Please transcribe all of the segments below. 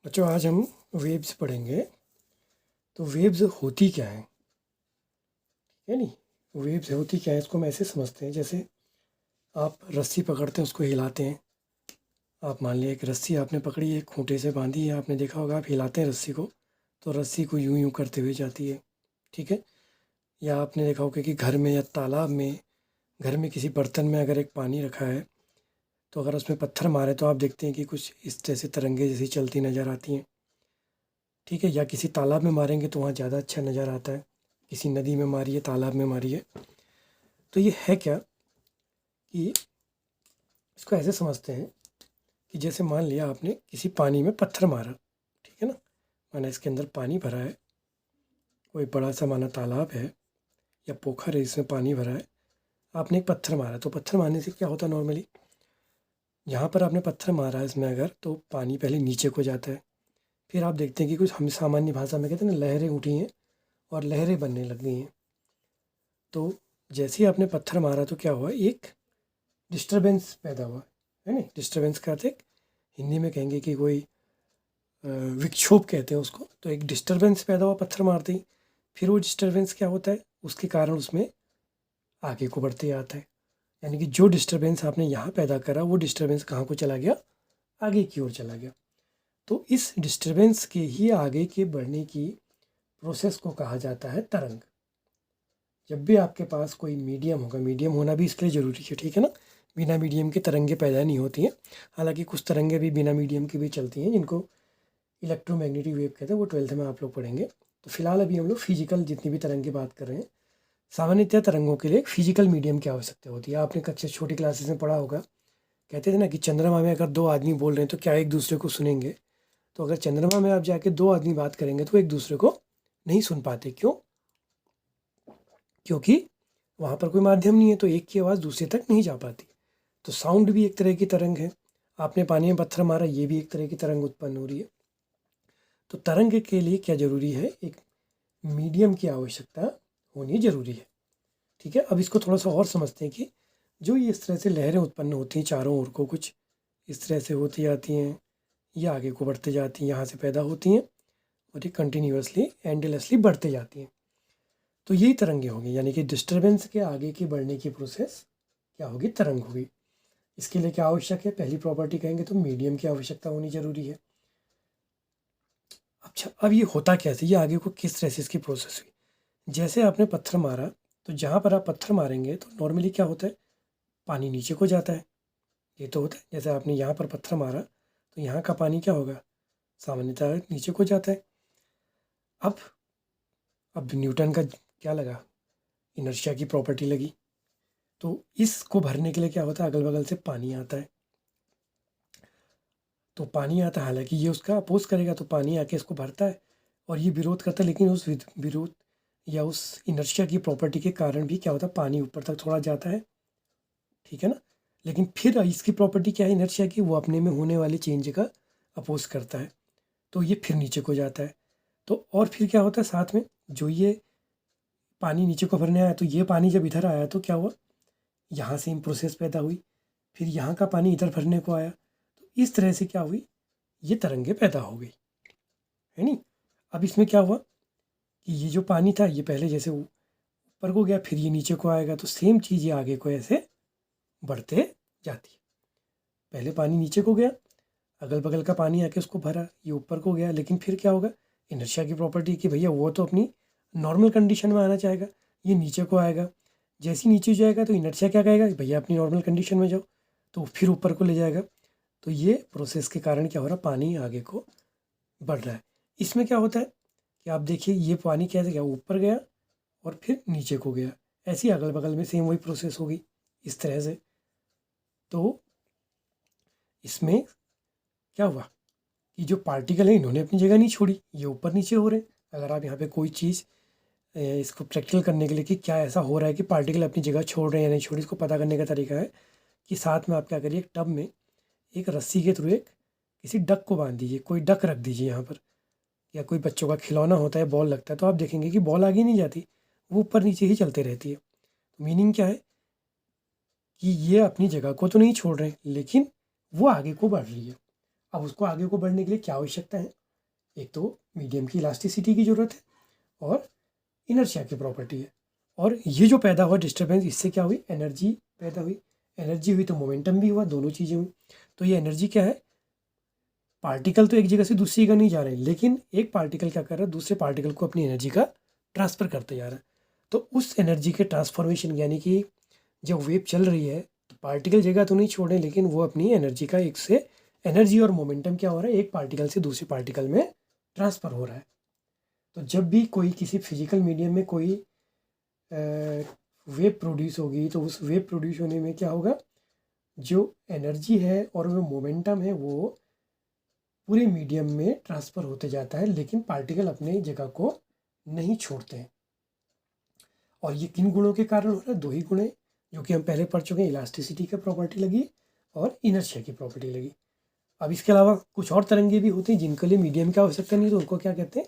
बच्चों आज हम वेव्स पढ़ेंगे। तो वेव्स होती क्या है, ठीक है नहीं। वेव्स होती क्या है इसको हम ऐसे समझते हैं, जैसे आप रस्सी पकड़ते हैं, उसको हिलाते हैं। आप मान लिया एक रस्सी आपने पकड़ी है, खूंटे से बांधी है, आपने देखा होगा आप हिलाते हैं रस्सी को तो रस्सी को यूं यूं करते हुए जाती है, ठीक है। या आपने देखा होगा कि घर में या तालाब में, घर में किसी बर्तन में अगर एक पानी रखा है तो अगर उसमें पत्थर मारे तो आप देखते हैं कि कुछ इस जैसे तरंगे जैसी चलती नज़र आती हैं, ठीक है। या किसी तालाब में मारेंगे तो वहाँ ज़्यादा अच्छा नज़र आता है। किसी नदी में मारिए, तालाब में मारिए। तो ये है क्या कि इसको ऐसे समझते हैं कि जैसे मान लिया आपने किसी पानी में पत्थर मारा, ठीक है ना। माना इसके अंदर पानी भरा है, कोई बड़ा सा माना तालाब है या पोखर है, इसमें पानी भरा है। आपने एक पत्थर मारा, तो पत्थर मारने से क्या होता है नॉर्मली, यहाँ पर आपने पत्थर मारा है इसमें अगर, तो पानी पहले नीचे को जाता है। फिर आप देखते हैं कि कुछ हम सामान्य भाषा में कहते हैं ना, लहरें उठी हैं और लहरें बनने लग गई हैं। तो जैसे ही आपने पत्थर मारा तो क्या हुआ, एक डिस्टरबेंस पैदा हुआ, है ना। डिस्टरबेंस का अर्थ एक हिंदी में कहेंगे कि कोई विक्षोभ कहते हैं उसको। तो एक डिस्टरबेंस पैदा हुआ पत्थर मारते ही। फिर वो डिस्टरबेंस क्या होता है, उसके कारण उसमें आगे को बढ़ते जाता है। यानी कि जो डिस्टरबेंस आपने यहाँ पैदा करा वो डिस्टरबेंस कहाँ को चला गया, आगे की ओर चला गया। तो इस डिस्टरबेंस के ही आगे के बढ़ने की प्रोसेस को कहा जाता है तरंग। जब भी आपके पास कोई मीडियम होगा, मीडियम होना भी इसके लिए ज़रूरी है, ठीक है ना। बिना मीडियम के तरंगे पैदा नहीं होती हैं। हालांकि कुछ तरंगे भी बिना मीडियम की भी चलती हैं, जिनको इलेक्ट्रोमैग्नेटिक वेव कहते हैं, वो 12th में आप लोग पढ़ेंगे। तो फिलहाल अभी हम लोग फिजिकल जितनी भी तरंग की बात कर रहे हैं। सामान्यतः तरंगों के लिए फिजिकल मीडियम की आवश्यकता होती है। आपने कक्षा छोटी क्लासेस में पढ़ा होगा, कहते थे ना कि चंद्रमा में अगर दो आदमी बोल रहे हैं तो क्या एक दूसरे को सुनेंगे। तो अगर चंद्रमा में आप जाके दो आदमी बात करेंगे तो एक दूसरे को नहीं सुन पाते। क्यों? क्योंकि वहाँ पर कोई माध्यम नहीं है, तो एक की आवाज़ दूसरे तक नहीं जा पाती। तो साउंड भी एक तरह की तरंग है। आपने पानी में पत्थर मारा, ये भी एक तरह की तरंग उत्पन्न हो रही है। तो तरंग के लिए क्या जरूरी है, एक मीडियम की आवश्यकता होनी जरूरी है, ठीक है। अब इसको थोड़ा सा और समझते हैं कि जो ये इस तरह से लहरें उत्पन्न होती हैं चारों ओर को, कुछ इस तरह से होती जाती हैं, ये आगे को बढ़ते जाती हैं, यहाँ से पैदा होती हैं और ये कंटिन्यूसली एंडलेसली बढ़ते जाती हैं। तो यही तरंगे होंगी, यानी कि डिस्टरबेंस के आगे की बढ़ने की प्रोसेस क्या होगी, तरंग होगी। इसके लिए क्या आवश्यक है, पहली प्रॉपर्टी कहेंगे तो मीडियम की आवश्यकता होनी जरूरी है। अच्छा, अब ये होता कैसे, ये आगे को किस तरह से इसकी प्रोसेस हुई। जैसे आपने पत्थर मारा, तो जहाँ पर आप पत्थर मारेंगे तो नॉर्मली क्या होता है, पानी नीचे को जाता है। ये तो होता है, जैसे आपने यहाँ पर पत्थर मारा तो यहाँ का पानी क्या होगा, सामान्यतः नीचे को जाता है। अब न्यूटन का क्या लगा, इनर्शिया की प्रॉपर्टी लगी। तो इसको भरने के लिए क्या होता है, अगल बगल से पानी आता है। तो पानी आता है, हालांकि ये उसका अपोज करेगा, तो पानी आके इसको भरता है और ये विरोध करता है। लेकिन उस विरोध या उस इनर्शिया की प्रॉपर्टी के कारण भी क्या होता है, पानी ऊपर तक थोड़ा जाता है, ठीक है ना। लेकिन फिर इसकी प्रॉपर्टी क्या है इनर्शिया की, वो अपने में होने वाले चेंज का अपोज करता है, तो ये फिर नीचे को जाता है। तो और फिर क्या होता है साथ में, जो ये पानी नीचे को भरने आया, तो ये पानी जब इधर आया तो क्या हुआ, यहाँ से प्रोसेस पैदा हुई। फिर यहाँ का पानी इधर भरने को आया, तो इस तरह से क्या हुई, ये तरंगे पैदा हो गई, है नहीं। अब इसमें क्या हुआ कि ये जो पानी था ये पहले जैसे ऊपर को गया, फिर ये नीचे को आएगा, तो सेम चीज़ ये आगे को ऐसे बढ़ते जाती है। पहले पानी नीचे को गया, अगल बगल का पानी आके उसको भरा, ये ऊपर को गया, लेकिन फिर क्या होगा, इनर्शिया की प्रॉपर्टी कि भैया वो तो अपनी नॉर्मल कंडीशन में आना चाहेगा, ये नीचे को आएगा। जैसे ही नीचे जाएगा तो इनर्शिया क्या कहेगा, भैया अपनी नॉर्मल कंडीशन में जाओ, तो फिर ऊपर को ले जाएगा। तो ये प्रोसेस के कारण क्या हो रहा है, पानी आगे को बढ़ रहा है। इसमें क्या होता है कि आप देखिए ये पानी कैसे गया, ऊपर गया और फिर नीचे को गया, ऐसी अगल बगल में सेम वही प्रोसेस होगी इस तरह से। तो इसमें क्या हुआ कि जो पार्टिकल है इन्होंने अपनी जगह नहीं छोड़ी, ये ऊपर नीचे हो रहे हैं। अगर आप यहाँ पे कोई चीज़ इसको प्रैक्टिकल करने के लिए कि क्या ऐसा हो रहा है कि पार्टिकल अपनी जगह छोड़ रहे हैं या नहीं छोड़ रहे, इसको पता करने का तरीका है कि साथ में आप क्या करिए, एक टब में एक रस्सी के थ्रू एक किसी डक को बांध दीजिए, कोई डक रख दीजिए यहाँ पर। या कोई बच्चों का खिलौना होता है, बॉल लगता है, तो आप देखेंगे कि बॉल आगे नहीं जाती, वो ऊपर नीचे ही चलते रहती है। मीनिंग क्या है कि ये अपनी जगह को तो नहीं छोड़ रहे, लेकिन वो आगे को बढ़ रही है। अब उसको आगे को बढ़ने के लिए क्या आवश्यकता है? एक तो मीडियम की इलास्टिसिटी की ज़रूरत है और इनर्शिया की प्रॉपर्टी है। और ये जो पैदा हुआ डिस्टर्बेंस, इससे क्या हुई? एनर्जी पैदा हुई। एनर्जी हुई तो मोमेंटम भी हुआ, दोनों चीज़ें हुई। तो ये एनर्जी क्या है? पार्टिकल तो एक जगह से दूसरी जगह नहीं जा रहे, लेकिन एक पार्टिकल क्या कर रहा है? दूसरे पार्टिकल को अपनी एनर्जी का ट्रांसफ़र करते जा रहा है। तो उस एनर्जी के ट्रांसफॉर्मेशन, यानी कि जब वेव चल रही है तो पार्टिकल जगह तो नहीं छोड़ रहे, लेकिन वो अपनी एनर्जी का एक से एनर्जी और मोमेंटम क्या हो रहा है? एक पार्टिकल से दूसरे पार्टिकल में ट्रांसफ़र हो रहा है। तो जब भी कोई किसी फिजिकल मीडियम में कोई वेव प्रोड्यूस होगी, तो उस वेव प्रोड्यूस होने में क्या होगा? जो एनर्जी है और वो मोमेंटम है, वो पूरे मीडियम में ट्रांसफ़र होते जाता है, लेकिन पार्टिकल अपने जगह को नहीं छोड़ते हैं। और ये किन गुणों के कारण हो रहा है? दो ही गुण हैं जो कि हम पहले पढ़ चुके हैं। इलास्टिसिटी की प्रॉपर्टी लगी और इनर्शिया की प्रॉपर्टी लगी। अब इसके अलावा कुछ और तरंगे भी होती हैं जिनके लिए मीडियम की आवश्यकता नहीं, तो उनको क्या कहते हैं?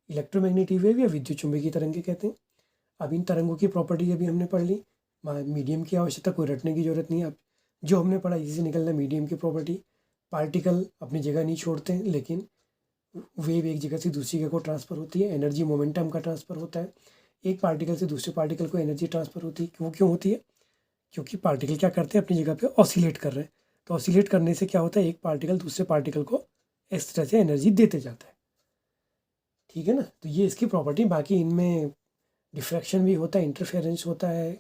इलेक्ट्रोमैग्नेटिक वेव या विद्युत चुंबकीय तरंगे कहते हैं। अब इन तरंगों की प्रॉपर्टी अभी हमने पढ़ ली। मीडियम की आवश्यकता कोई रटने की जरूरत नहीं है। अब जो हमने पढ़ा इसी से निकलना मीडियम की प्रॉपर्टी, पार्टिकल अपनी जगह नहीं छोड़ते हैं, लेकिन वेव एक जगह से दूसरी जगह को ट्रांसफ़र होती है। एनर्जी मोमेंटम का ट्रांसफ़र होता है। एक पार्टिकल से दूसरे पार्टिकल को एनर्जी ट्रांसफ़र होती है। वो क्यों होती है? क्योंकि पार्टिकल क्या करते हैं? अपनी जगह पे ऑसिलेट कर रहे हैं। तो ऑसिलेट करने से क्या होता है? एक पार्टिकल दूसरे पार्टिकल को इस तरह से एनर्जी देते जाता है। ठीक है ना? तो ये इसकी प्रॉपर्टी। बाकी इनमें डिफ्रैक्शन भी होता है, इंटरफेरेंस होता है,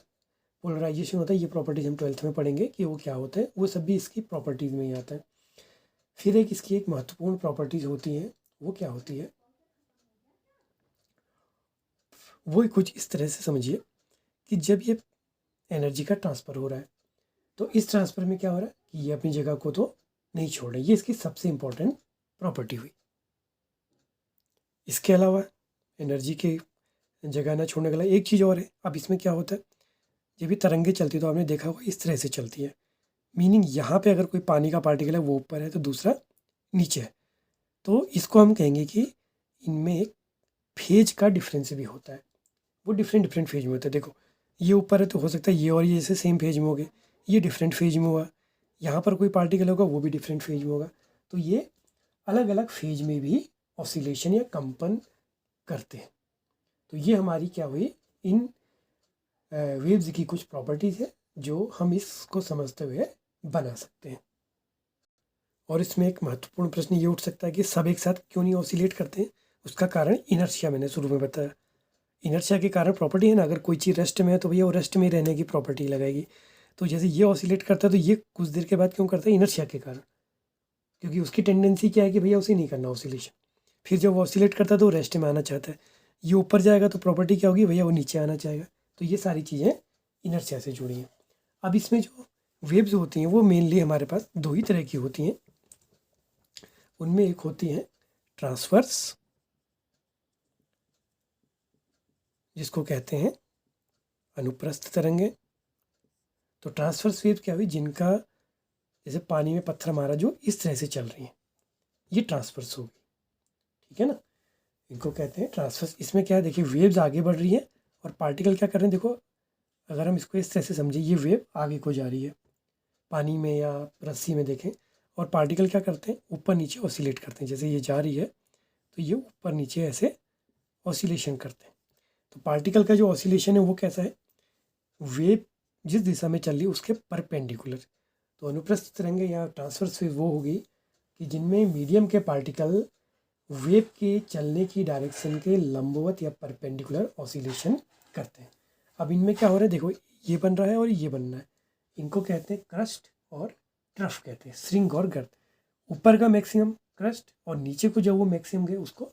पोलराइजेशन होता है। ये प्रॉपर्टीज हम 12th में पढ़ेंगे कि वो क्या होता है। वो सब भी इसकी प्रॉपर्टीज़ में ही आता है। फिर एक इसकी एक महत्वपूर्ण प्रॉपर्टीज़ होती है, वो क्या होती है? वो कुछ इस तरह से समझिए कि जब ये एनर्जी का ट्रांसफ़र हो रहा है, तो इस ट्रांसफ़र में क्या हो रहा है कि ये अपनी जगह को तो नहीं छोड़ रही। ये इसकी सबसे इम्पोर्टेंट प्रॉपर्टी हुई। इसके अलावा एनर्जी के जगह ना छोड़ने के लिए एक चीज़ और है। अब इसमें क्या होता है? जब भी तरंगे चलती है तो आपने देखा होगा इस तरह से चलती है। मीनिंग यहाँ पे अगर कोई पानी का पार्टिकल है वो ऊपर है तो दूसरा नीचे है, तो इसको हम कहेंगे कि इनमें एक फेज का डिफरेंस भी होता है। वो डिफरेंट डिफरेंट फेज में होता है। देखो, ये ऊपर है तो हो सकता है ये और ये जैसे सेम फेज में हो गए, ये डिफरेंट फेज में हुआ। यहाँ पर कोई पार्टिकल होगा वो भी डिफरेंट फेज में होगा। तो ये अलग अलग फेज में भी ऑसिलेशन या कंपन करते हैं। तो ये हमारी क्या हुई? इन वेव्स की कुछ प्रॉपर्टीज़ है जो हम इसको समझते हुए बना सकते हैं। और इसमें एक महत्वपूर्ण प्रश्न ये उठ सकता है कि सब एक साथ क्यों नहीं ऑसिलेट करते हैं? उसका कारण इनर्शिया, मैंने शुरू में बताया। इनर्शिया के कारण प्रॉपर्टी है ना, अगर कोई चीज़ रेस्ट में है तो भैया वो रेस्ट में रहने की प्रॉपर्टी लगाएगी। तो जैसे ये ऑसिलेट करता है तो ये कुछ देर के बाद क्यों करता है? इनर्शिया के कारण, क्योंकि उसकी टेंडेंसी क्या है कि भैया उसे नहीं करना ऑसिलेशन। फिर जब वो ऑसिलेट करता है तो रेस्ट में आना चाहता है। ये ऊपर जाएगा तो प्रॉपर्टी क्या होगी? भैया वो नीचे आना चाहेगा। तो ये सारी चीज़ें इनर्शिया से जुड़ी हैं। अब इसमें जो वेव्स होती हैं वो मेनली हमारे पास दो ही तरह की होती हैं। उनमें एक होती है ट्रांसवर्स, जिसको कहते हैं अनुप्रस्थ तरंगे। तो ट्रांसवर्स वेव क्या हुई? जिनका जैसे पानी में पत्थर मारा जो इस तरह से चल रही है, ये ट्रांसवर्स होगी। ठीक है ना? इनको कहते हैं ट्रांसवर्स। इसमें क्या है? देखिए, वेव्स आगे बढ़ रही है और पार्टिकल क्या कर रहे हैं? देखो, अगर हम इसको इस तरह से समझे, ये वेव आगे को जा रही है पानी में या रस्सी में देखें, और पार्टिकल क्या करते हैं? ऊपर नीचे ऑसिलेट करते हैं। जैसे ये जा रही है तो ये ऊपर नीचे ऐसे ऑसिलेशन करते हैं। तो पार्टिकल का जो ऑसिलेशन है वो कैसा है? वेव जिस दिशा में चल रही है उसके परपेंडिकुलर। तो अनुप्रस्थ तरंगे या ट्रांसवर्स वेव वो होगी कि जिनमें मीडियम के पार्टिकल वेव के चलने की डायरेक्शन के लंबवत या परपेंडिकुलर ऑसिलेशन करते हैं। अब इनमें क्या हो रहा है? देखो, ये बन रहा है और ये बन रहा है। इनको कहते हैं क्रस्ट और ट्रफ कहते हैं, श्रिंक और गर्त। ऊपर का मैक्सिमम क्रस्ट और नीचे को जो वो मैक्सिमम गए उसको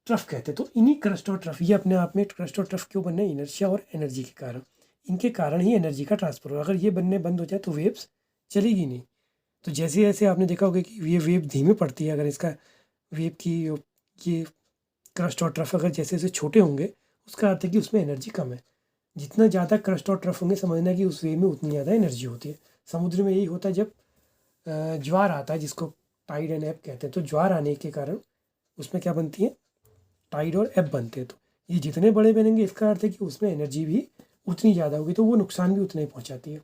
ट्रफ कहते हैं। तो इन्हीं क्रस्ट और ट्रफ, ये अपने आप में क्रस्ट और ट्रफ क्यों बने? इनर्शिया और एनर्जी के कारण। इनके कारण ही एनर्जी का ट्रांसफर हो। अगर ये बनने बंद हो जाए तो वेव्स चलेगी नहीं। तो जैसे जैसे आपने देखा होगा कि ये वेव धीमे पड़ती है, अगर इसका वेव की ये क्रस्ट और ट्रफ अगर जैसे जैसे छोटे होंगे, उसका अर्थ है कि उसमें एनर्जी कम है। जितना ज़्यादा क्रस्ट और ट्रफ होंगे, समझना कि उस वेव में उतनी ज़्यादा एनर्जी होती है। समुद्र में यही होता है जब ज्वार आता है, जिसको टाइड एंड एब कहते हैं। तो ज्वार आने के कारण उसमें क्या बनती है? टाइड और एब बनते हैं। तो ये जितने बड़े बनेंगे, इसका अर्थ है कि उसमें एनर्जी भी उतनी ज़्यादा होगी, तो वो नुकसान भी उतना ही पहुँचाती है।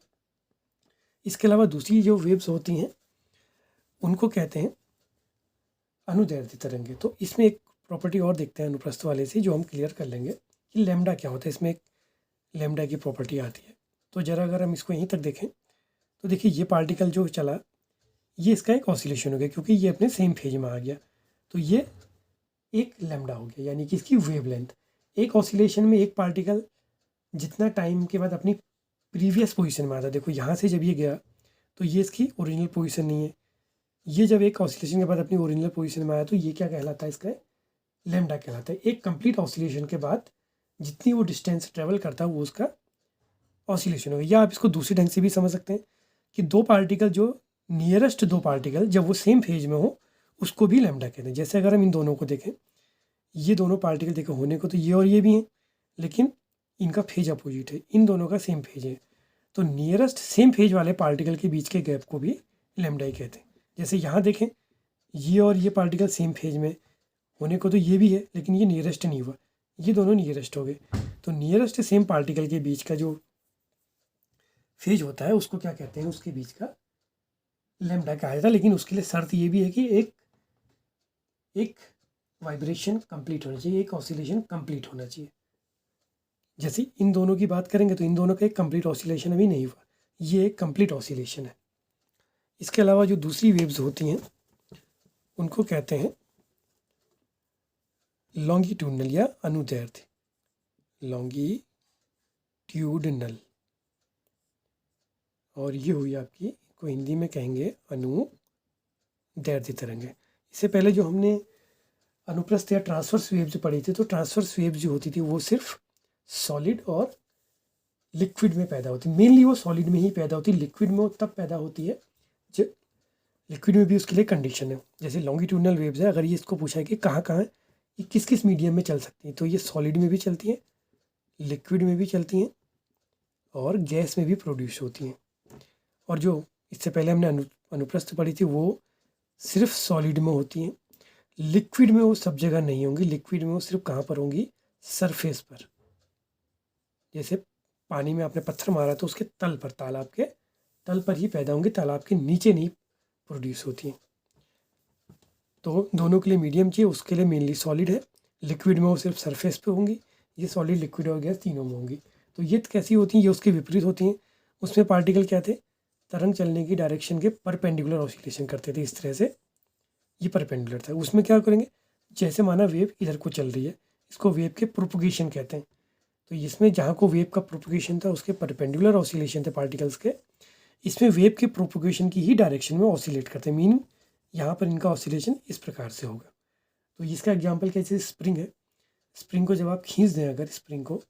इसके अलावा दूसरी जो वेव्स होती हैं उनको कहते हैं अनुदैर्ध्य तरंगे। तो इसमें एक प्रॉपर्टी और देखते हैं अनुप्रस्थ वाले से, जो हम क्लियर कर लेंगे कि लैम्डा क्या होता है। इसमें एक लैम्डा की प्रॉपर्टी आती है। तो ज़रा अगर हम इसको यहीं तक देखें तो देखिए ये पार्टिकल जो चला, ये इसका एक ऑसिलेशन हो गया क्योंकि ये अपने सेम फेज में आ गया। तो ये एक लैम्डा हो गया, यानी कि इसकी वेवलेंथ। एक ऑसिलेशन में एक पार्टिकल जितना टाइम के बाद अपनी प्रीवियस पोजीशन में आता है, देखो यहाँ से जब ये गया तो ये इसकी ओरिजिनल पोजीशन नहीं है। ये जब एक ऑसिलेशन के बाद अपनी ओरिजिनल पोजीशन में आया तो ये क्या कहलाता है, इसका लैम्डा कहलाता है। एक कंप्लीट ऑसिलेशन के बाद जितनी वो डिस्टेंस ट्रेवल करता है वो उसका ऑसिलेशन हो गया। या आप इसको दूसरे ढंग से भी समझ सकते हैं कि दो पार्टिकल, जो नियरेस्ट दो पार्टिकल जब वो सेम फेज में हो उसको भी लैम्डा कहते हैं। जैसे अगर हम इन दोनों को देखें, ये दोनों पार्टिकल देखो होने को तो ये और ये भी हैं, लेकिन इनका फेज अपोजिट है, इन दोनों का सेम फेज है। तो नियरेस्ट सेम फेज वाले पार्टिकल के बीच के गैप को भी लैम्डा ही कहते हैं। जैसे यहाँ देखें, ये और ये पार्टिकल सेम फेज में होने को तो ये भी है, लेकिन ये नियरेस्ट नहीं हुआ, ये दोनों नियरेस्ट हो गए। तो नियरेस्ट सेम पार्टिकल के बीच का जो फेज होता है उसको क्या कहते हैं, उसके बीच का लैम्डा कहा जाता है। लेकिन उसके लिए शर्त ये भी है कि एक वाइब्रेशन कंप्लीट होना चाहिए, एक ऑसिलेशन कंप्लीट होना चाहिए। जैसे इन दोनों की बात करेंगे तो इन दोनों का एक कंप्लीट ऑसिलेशन अभी नहीं हुआ, ये एक कंप्लीट ऑसिलेशन है। इसके अलावा जो दूसरी वेव्स होती हैं उनको कहते हैं लॉन्गिट्यूडनल या अनुदैर्ध्य, लॉन्गिट्यूडनल। और ये हुई आपकी, को हिंदी में कहेंगे अनुदैर्ध्य तरंगे। इससे पहले जो हमने अनुप्रस्थ या ट्रांसवर्स वेव्स पढ़ी थी, तो ट्रांसवर्स वेव्स जो होती थी वो सिर्फ सॉलिड और लिक्विड में पैदा होती, मेनली वो सॉलिड में ही पैदा होती। लिक्विड में वो तब पैदा होती है जब लिक्विड में भी उसके लिए कंडीशन है। जैसे लॉन्गिट्यूडनल वेव्स है, अगर ये इसको पूछा है कि कहाँ कहाँ ये किस किस मीडियम में चल सकती हैं, तो ये सॉलिड में भी चलती हैं, लिक्विड में भी चलती हैं और गैस में भी प्रोड्यूस होती हैं। और जो इससे पहले हमने अनुप्रस्थ पढ़ी थी वो सिर्फ सॉलिड में होती हैं। लिक्विड में वो सब जगह नहीं होंगी, लिक्विड में वो सिर्फ कहाँ पर होंगी, सरफेस पर। जैसे पानी में आपने पत्थर मारा तो उसके तल पर, तालाब के तल पर ही पैदा होंगी, तालाब के नीचे नहीं प्रोड्यूस होती हैं। तो दोनों के लिए मीडियम चाहिए, उसके लिए मेनली सॉलिड है। लिक्विड में वो सिर्फ सरफेस पे होंगी, ये सॉलिड, लिक्विड और गैस तीनों में होंगी। तो ये कैसी होती हैं, ये उसके विपरीत होती हैं। उसमें पार्टिकल क्या थे, तरंग चलने की डायरेक्शन के परपेंडिकुलर ऑसिलेशन करते थे, इस तरह से ये परपेंडिकुलर था। उसमें क्या करेंगे, जैसे माना वेव इधर को चल रही है, इसको वेव के प्रोपगेशन कहते हैं। तो इसमें जहाँ को वेव का प्रोपगेशन था उसके परपेंडिकुलर ऑसिलेशन थे पार्टिकल्स के। इसमें वेव के प्रोपगेशन की ही डायरेक्शन में ऑसिलेट करते हैं, मीनिंग यहाँ पर इनका ऑसिलेशन इस प्रकार से होगा। तो इसका एग्जाम्पल कैसे, स्प्रिंग है। स्प्रिंग को जब आप खींच दें, अगर स्प्रिंग को,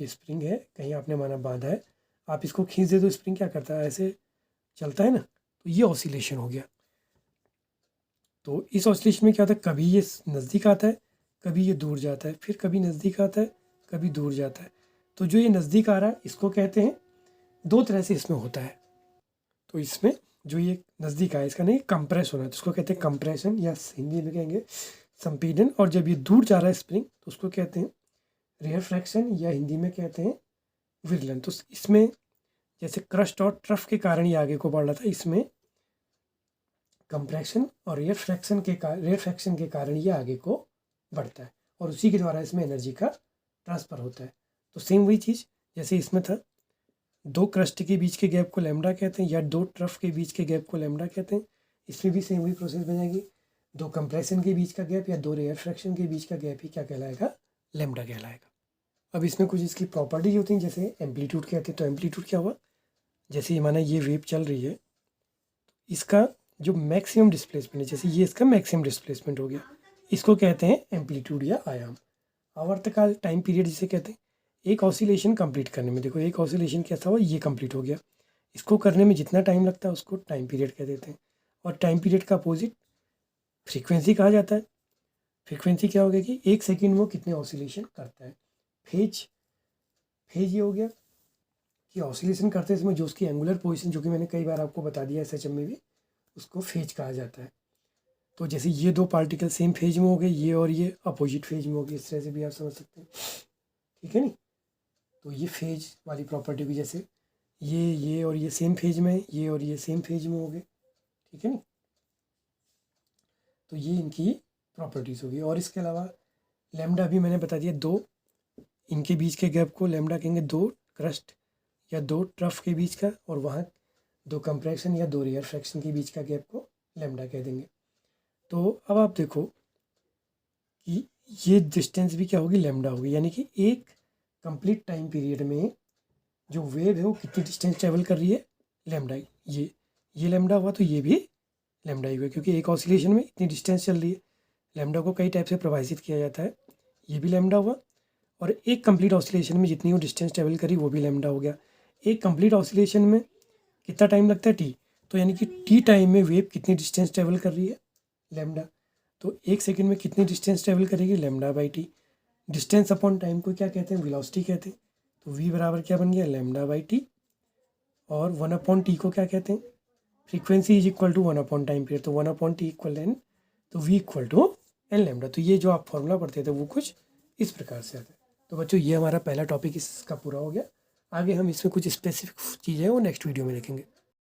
ये स्प्रिंग है, कहीं आपने माना बांधा है, आप इसको खींच दें तो स्प्रिंग क्या करता है, ऐसे चलता है ना, तो ये ऑसिलेशन हो गया। तो इस ऑसिलेशन में क्या होता है, कभी ये नज़दीक आता है, कभी ये दूर जाता है, फिर कभी नज़दीक आता है, कभी दूर जाता है। तो जो ये नज़दीक आ रहा है इसको कहते हैं, दो तरह से इसमें होता है। तो इसमें जो ये नज़दीक आया इसका नहीं कंप्रेस होना है, तो उसको कहते हैं कंप्रेशन, या हिंदी में कहेंगे संपीडन। और जब ये दूर जा रहा है स्प्रिंग तो उसको कहते हैं रेयरफ्रैक्शन, या हिंदी में कहते हैं विरलन। तो इसमें जैसे क्रस्ट और ट्रफ के कारण ये आगे को बढ़ रहा था, इसमें कंप्रेशन और रेयरफ्रैक्शन के कारण ये आगे को बढ़ता है, और उसी के द्वारा इसमें एनर्जी का ट्रांसफ़र होता है। तो सेम वही चीज़ जैसे इसमें था, दो क्रस्ट के बीच के गैप को लैम्डा कहते हैं, या दो ट्रफ के बीच के गैप को लैम्डा कहते हैं। इसमें भी सेम वही प्रोसेस बनेगी, दो कंप्रेशन के बीच का गैप या दो रेयरफ्रैक्शन के बीच का गैप ही क्या कहलाएगा, लैम्डा कहलाएगा। अब इसमें कुछ इसकी प्रॉपर्टीज होती हैं, जैसे एम्पलीट्यूड कहते हैं। तो एम्पलीट्यूड क्या हुआ, जैसे ये माना ये वेव चल रही है, इसका जो मैक्सिमम डिस्प्लेसमेंट है, जैसे ये इसका मैक्सिमम डिस्प्लेसमेंट हो गया, इसको कहते हैं एम्पलीट्यूड या आयाम। आवर्तकाल टाइम पीरियड जिसे कहते हैं। एक ऑसिलेशन कंप्लीट करने में, देखो एक ऑसिलेशन कैसा हुआ, ये कंप्लीट हो गया, इसको करने में जितना टाइम लगता है उसको टाइम पीरियड कह देते हैं। और टाइम पीरियड का अपोजिट फ्रीक्वेंसी कहा जाता है। फ्रीक्वेंसी क्या होगा कि एक सेकेंड में वो कितने ऑसिलेशन करता है। फेज ये हो गया कि ऑसिलेशन करते हैं इसमें जो उसकी एंगुलर पोजीशन, जो कि मैंने कई बार आपको बता दिया एसएचएम में भी, उसको फेज कहा जाता है। तो जैसे ये दो पार्टिकल सेम फेज में हो गए, ये और ये अपोजिट फेज में हो गए, इस तरह से भी आप समझ सकते हैं, ठीक है नहीं। तो ये फेज वाली प्रॉपर्टी भी, जैसे ये और ये सेम फेज में, ये और ये सेम फेज में हो गए, ठीक है नहीं। तो ये इनकी प्रॉपर्टीज़ होगी। और इसके अलावा लैम्डा भी मैंने बता दिया, दो इनके बीच के गैप को लैम्डा कहेंगे, दो क्रस्ट या दो ट्रफ के बीच का, और वहाँ दो कंप्रेशन या दो रेयर फ्रैक्शन के बीच का गैप को लैम्डा कह देंगे। तो अब आप देखो कि ये डिस्टेंस भी क्या होगी, लैम्डा होगी, यानी कि एक कंप्लीट टाइम पीरियड में जो वेव है वो कितनी डिस्टेंस ट्रेवल कर रही है, लैम्डा। ये लैम्डा हुआ तो ये भी लैम्डा ही हुआ, क्योंकि एक ऑसिलेशन में इतनी डिस्टेंस चल रही है। लैम्डा को कई टाइप से परिभाषित किया जाता है, ये भी लैम्डा हुआ। और एक कंप्लीट ऑसिलेशन में जितनी वो डिस्टेंस ट्रेवल करी वो भी लैम्डा हो गया। एक कंप्लीट ऑसिलेशन में कितना टाइम लगता है, टी, तो यानी कि टी टाइम में वेव कितनी डिस्टेंस ट्रेवल कर रही है, लैम्डा। तो एक सेकंड में कितनी डिस्टेंस ट्रेवल करेगी, lambda by T. Distance upon time को क्या कहते हैं, वेलोसिटी कहते हैं। तो v बराबर क्या बन गया, लैम्डा बाई टी। और 1/t को क्या कहते हैं, फ्रीक्वेंसी इज इक्वल टू 1/टाइम पीरियड, तो 1/t इक्वल एन, तो v equal to n lambda. तो ये जो आप फॉर्मूला पढ़ते थे वो कुछ इस प्रकार से आता है। तो बच्चों ये हमारा पहला टॉपिक इसका पूरा हो गया। आगे हम इसमें कुछ स्पेसिफिक चीज़ें वो नेक्स्ट वीडियो में देखेंगे।